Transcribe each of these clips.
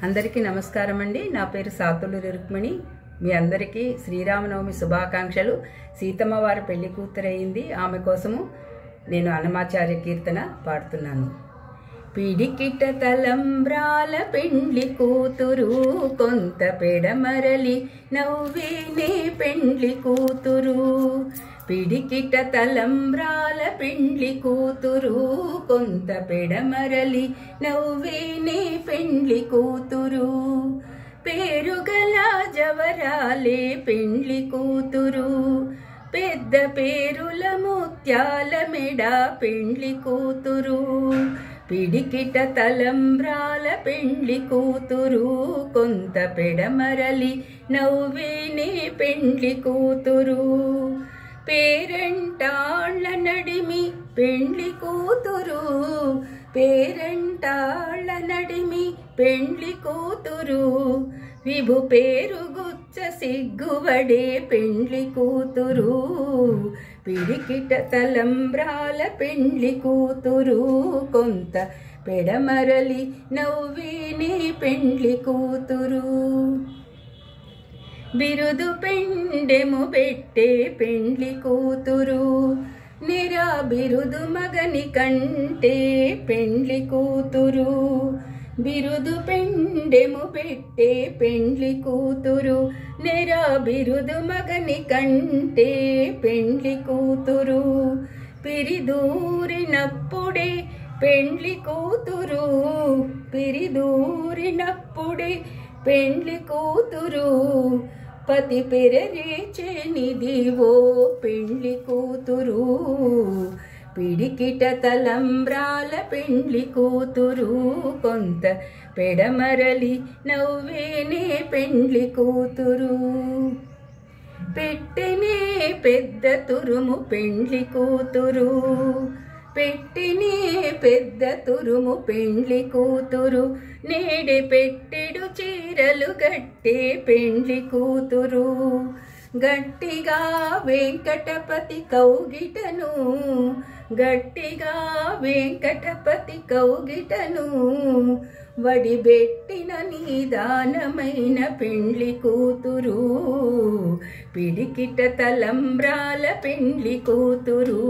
అందరికీ నమస్కారం అండి. నా పేరు సాతులూరి రుక్మిణి. మీ అందరికీ శ్రీరామనవమి శుభాకాంక్షలు. సీతమ్మ వారి పెళ్లి కూతురయింది, ఆమె కోసము నేను అన్నమాచార్య కీర్తన పాడుతున్నాను. పిడికిట తలంబ్రాల పెండ్లి కూతురు, కొంత పెడమరలి నవ్వేనే పెండ్లి కూతురు. పిడికిట తలంబ్రాల పెండ్లి కూతురు, కొంత పెడమరలి నవ్వేనే పెండ్లి కూతురు. పేరుగల జవరాలే పెండ్లి కూతురు, పెద్ద పేరుల ముత్యాల మెడ పెండ్లి కూతురు. పిడికిట తలంబ్రాల పెండ్లి కూతురు, కొంత పెడమరలి నవ్వేనే పెండ్లి కూతురు. పేరంటాళ్ళ నడిమి పెండ్లి కూతురు, పేరంటాళ్ళ నడిమి పెండ్లి కూతురు. విభు పేరు గుచ్చ సిగ్గువడే పెండ్లి కూతురు. పిడికిట తలంబ్రాల పెండ్లి కూతురు, కొంత పెడమరలి నవ్వేనే పెండ్లి కూతురు. బిరుదు పెండెము పెట్టే పెండ్లి కూతురు, నిరా బిరుదు మగని కంటే పెండ్లి కూతురు. బిరుదు పెండెము పెట్టే పెండ్లి కూతురు, నిరా బిరుదు మగని కంటే పెండ్లి కూతురు. పిరిదూరినప్పుడే పెండ్లి కూతురు, పిరిదూరినప్పుడే పెండ్లి కూతురు. పతి పెరరేచెనిదివో పెండ్లి కూతురు. పిడికిట తలంబ్రాల పెండ్లి కూతురు, కొంత పెడమరలి నవ్వేనే పెండ్లి కూతురు. పెట్టెనే పెద్ద తురుము పెండ్లి కూతురు, పెట్టినే పెద్ద తురుము పెండ్లి కూతురు. నేడే పెట్టెడు చీరలు గట్టే పెండ్లి కూతురు. గట్టిగా వెంకటపతి కౌగిటను, గట్టిగా వెంకటపతి కౌగిటను. వడిబెట్టిన నిదానమైన పెండ్లి కూతురు. పిడికిట తలంబ్రాల పెండ్లి కూతురు,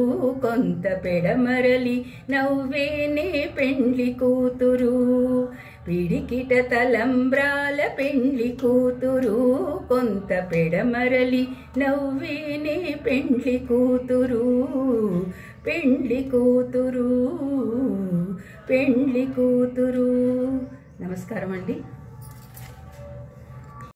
కొంత పెడమరలి నవ్వేనే పెండ్లి కూతురు. పిడికిట తలంబ్రాల పెండ్లి కూతురు, కొంత పెడమరలి నవ్వేనే పెండ్లి కూతురు. పెండ్లి కూతురు, పెండ్లి కూతురు. నమస్కారం అండి.